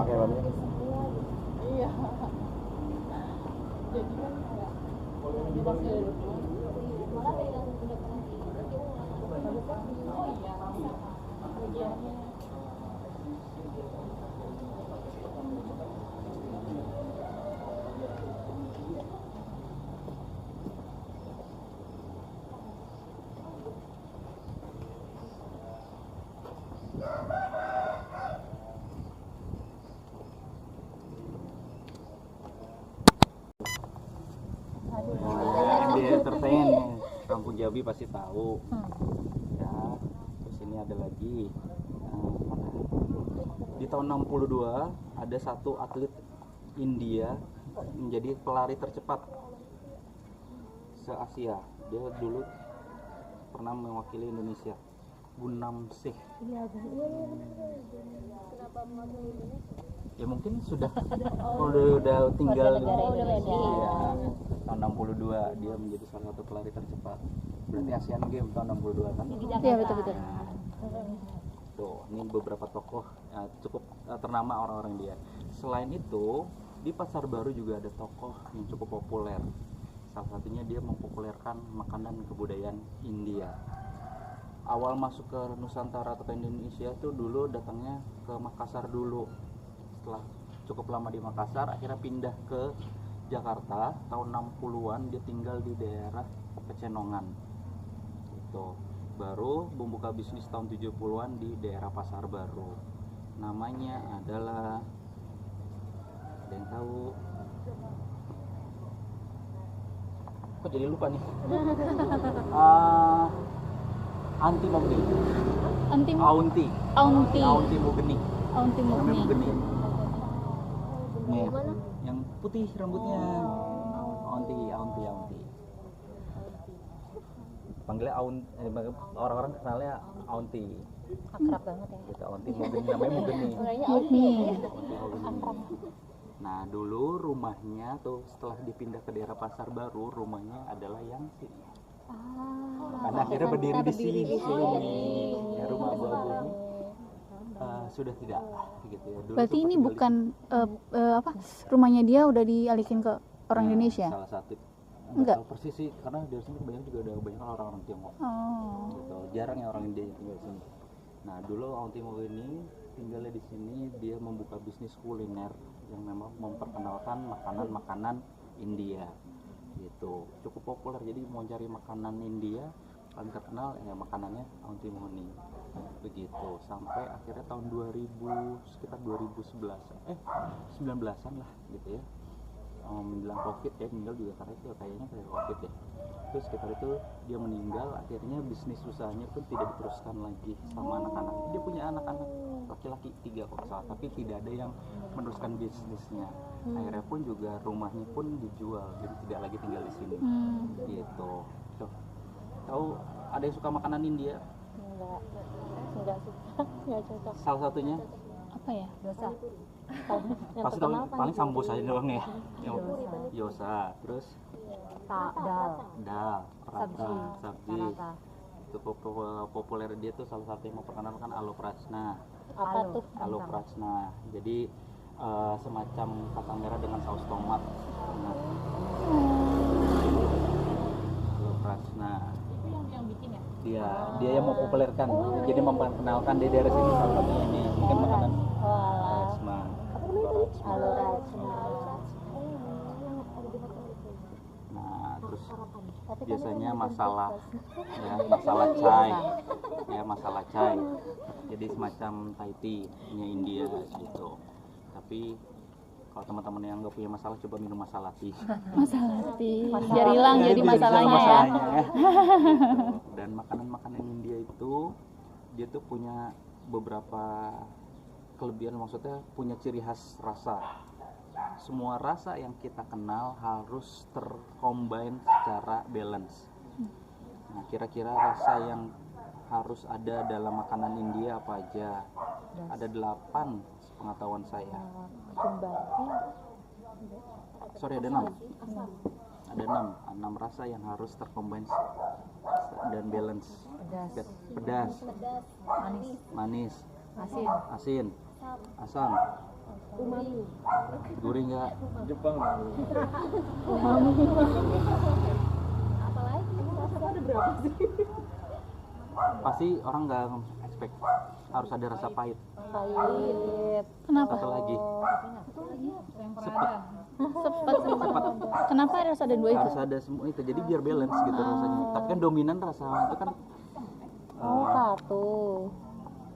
pakai banget. Iya. Jadi kan pas dari malah dari langsung udah pernah oh iya bagiannya Dia entertain Kampung Jawi pasti tahu ya. Terus ini ada lagi di tahun 62 ada satu atlet India menjadi pelari tercepat se-Asia. Dia dulu pernah mewakili Indonesia, Gunam Sih. kenapa mewakili Indonesia? Ya mungkin sudah udah tinggal di ya, tahun 62 dia menjadi salah satu pelari tercepat. Berarti Asian Games tahun 62 kan? Iya betul. Nah, tuh, ini beberapa tokoh cukup ternama orang-orang dia. Selain itu, di Pasar Baru juga ada tokoh yang cukup populer. Salah satunya dia mempopulerkan makanan kebudayaan India. Awal masuk ke Nusantara atau ke Indonesia tuh dulu datangnya ke Makassar dulu. Setelah cukup lama di Makassar, akhirnya pindah ke Jakarta. Tahun 60-an dia tinggal di daerah Pecenongan. Gitu. Baru membuka bisnis tahun 70-an di daerah Pasar Baru. Namanya adalah, ada yang tahu? Kok jadi lupa nih? Aunty Mugeni. Aunty Mugeni. Namanya Mugeni. Nih, yang putih rambutnya. Aunty. Panggilnya orang-orang kenalnya Aunty. Akrab banget ya. Gitu, Aunty Mugeni, namanya Mugeni. Mugeni. Nah, dulu rumahnya tuh setelah dipindah ke daerah Pasar Baru, rumahnya adalah yang sini. Karena akhirnya berdiri di sini. Ya, rumah abu-abu ini sudah tidak gitu ya. Dulu Berarti ini bukan rumahnya dia udah dialihkan ke orang Indonesia? Salah satu. Enggak. Tahu persis sih, karena dari sini banyak juga ada banyak orang-orang Tiongkok. Gitu. Jarang yang orang India tinggal di sini. Nah, dulu Aunty Mugeni tinggalnya di sini, dia membuka bisnis kuliner yang memang memperkenalkan makanan-makanan India. Gitu. Cukup populer. Jadi mau cari makanan India paling terkenal ya makanannya Aunty Mugeni. Begitu. Sampai akhirnya tahun 2000 sekitar 2011 19-an lah gitu ya. Menjelang Covid ya, meninggal juga karena itu kayaknya kayak Covid ya. Terus sekitar itu dia meninggal, akhirnya bisnis usahanya pun tidak diteruskan lagi sama anak-anak. Dia punya anak-anak laki-laki 3 kalau salah, tapi tidak ada yang meneruskan bisnisnya. Akhirnya pun juga rumahnya pun dijual, jadi tidak lagi tinggal di sini. Gitu. Tuh. Tahu ada yang suka makanan India? Enggak suka, enggak cocok. Salah satunya Apa ya? Dosa. pasti tahu paling sambus aja doang ya. Yosa, terus dal, sabji. Cukup populer dia tuh salah satu yang memperkenalkan Alu Prasna. Apa tuh? Alu Prasna. Jadi semacam kacang merah dengan saus tomat. Nah, Alu Prasna. Itu yang bikin ya? Dia yang mempopulerkan. Jadi memperkenalkan di daerah sini salah satunya ini. Mungkin makanan Prasna. Alu Prasna. Nah, terus biasanya masalah chai. Jadi semacam Thai tea-nya India gitu. Tapi kalau teman-teman yang nggak punya masalah, coba minum masalah tea. Masalah biar hilang jadi masalahnya ya. Dan makanan-makanan India itu dia tuh punya beberapa kelebihan, maksudnya punya ciri khas rasa. Semua rasa yang kita kenal harus tercombine secara balance. Nah, kira-kira rasa yang harus ada dalam makanan India apa aja? Ada 8 pengetahuan saya. Sorry, ada 6. Ada 6 rasa yang harus tercombine dan balance. Pedas, manis, asin, asam, umami. Gurih nggak? Jepang. Apalagi rasa ada berapa sih? Pasti orang nggak expect harus ada rasa pahit. Pahit. Kenapa? Satu lagi, Sepet. Kenapa harus ada dua itu? harus ada semua itu. Jadi biar balance gitu rasanya. Tapi kan dominan rasa itu kan. Satu.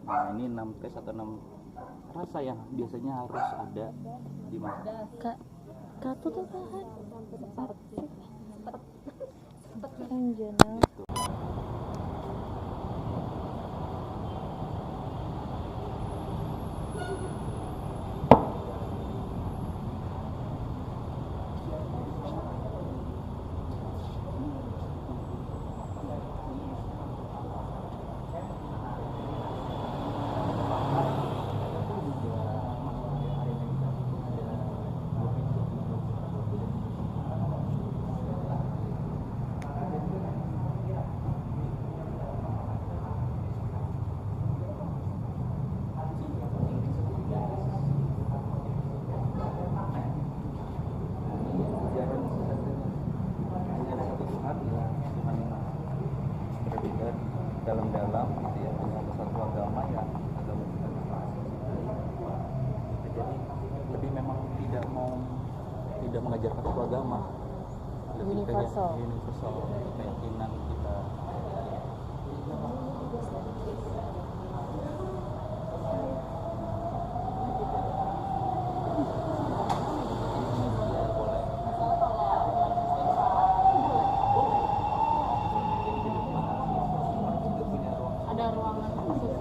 Nah ini 6 taste atau 6 rasa yang biasanya harus ada di mana? Katu tuh kan? Anjir. Gitu. Dalam-dalam gitu ya, hanya ada satu agama ya, agama kita. Jadi lebih memang tidak mengajarkan satu agama, lebih Universal. kayak universal keyakinan kita. Ada ruangan khusus.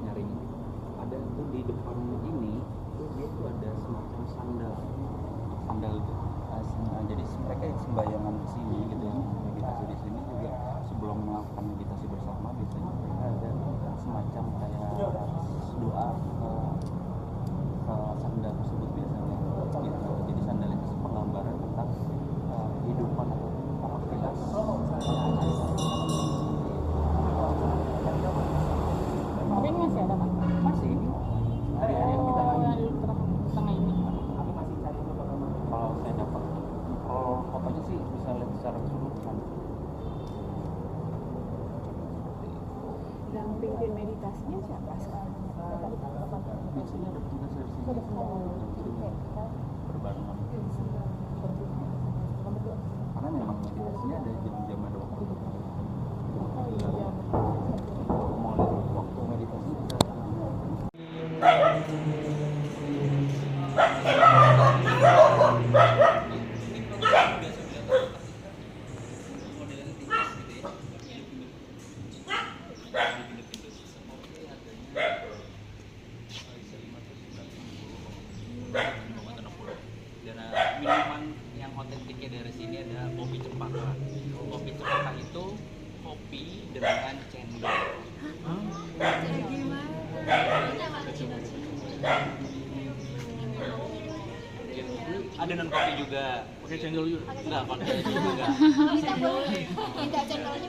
Nyarinya ada tuh di depan ini tuh dia tuh ada semacam sandal itu. Nah, jadi mereka yang sembayangan di sini gitu ya, meditasi di sini juga sebelum melakukan meditasi bersama biasanya mereka ada semacam kayak doa ke sandal tersebut biasanya gitu. Jadi sandal itu penggambaran tentang kehidupan atau aktivitas. Tapi ini masih ada, Pak? Masih ini hari yang kita lagi. Yang di tengah ini. Kalau saya dapat, kalau fotonya sih bisa lihat secara keseluruhan. Yang pimpin meditasinya siapa sekarang? Biasanya ada petugas dari sini berbarengan. Karena memang meditasinya ada jam-jam ada waktu. Mau lihat waktu meditasi bisa. 1,60. Dan minuman yang otentiknya dari sini ada kopi cempaka. Kopi cempaka itu kopi dengan cendol. Ada non kopi juga. Pakai cendol juga. Enggak, pakai juga. Minta cendolnya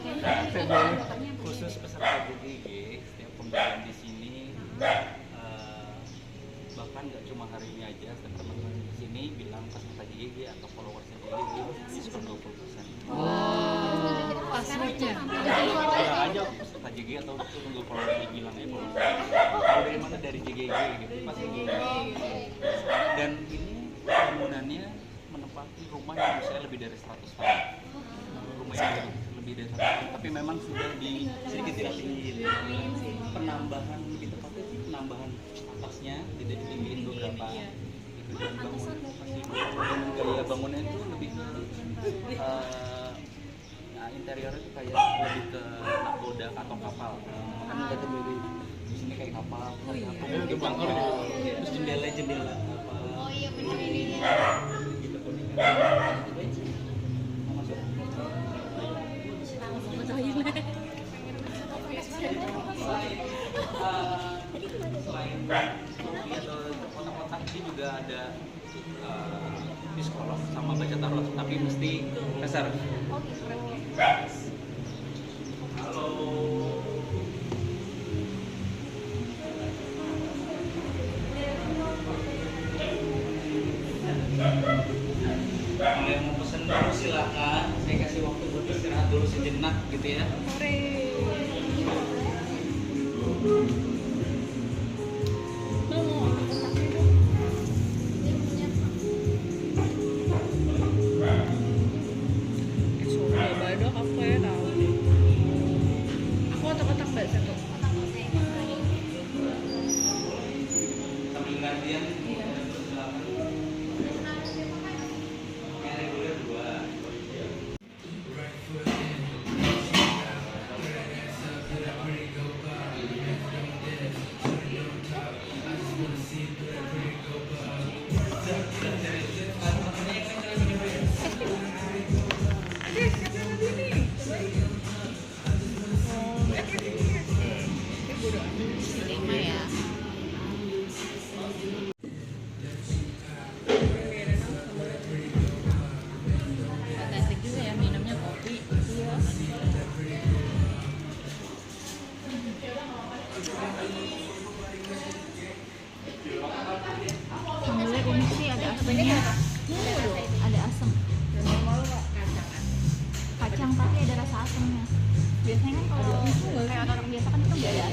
Khusus peserta JGG, setiap pembelian di sini bahkan nggak cuma hari ini aja, setiap teman-teman di sini bilang peserta JGG atau followersnya JGG diskon 20%. passwordnya. Bilang aja peserta JGG atau tunggu follower dibilang aja kalau dari mana, dari JGG gitu pasti gitu. Dan ini bangunannya menempati rumah yang usia lebih dari 100 tahun. Rumah yang lebih dari 100 tahun, tapi memang sudah sedikit dirapiin. Penambahan, lebih tepatnya sih penambahan atasnya tidak ditinggiin beberapa itu, dan bangunan pasti gaya bangunnya itu lebih ke interiornya itu kayak lebih ke nakoda atau kapal. Makanya kita dari di sini kayak kapal, kayak kapal, terus jendela kapal. Oh iya benar ini. Gitu kuningan. Masuk. Selain kopi atau kotak-kotak ini juga ada psikolog sama baca tarot, tapi mesti kasar. Halo. Kalau yang mau pesen dulu silakan, saya kasih waktu buat istirahat dulu sejenak gitu ya. Badok aku kayak tahu deh. Aku otak-otak mbak satu. Sambil gantian silakan. Yang reguler 2. Lima ya. Fantastik juga ya minumnya kopi. Iya. Sambalnya unik sih, ada asamnya. Ada asam. Kacang tapi ada rasa asamnya. Biasanya kan kalau kayak orang biasa kan itu nggak ada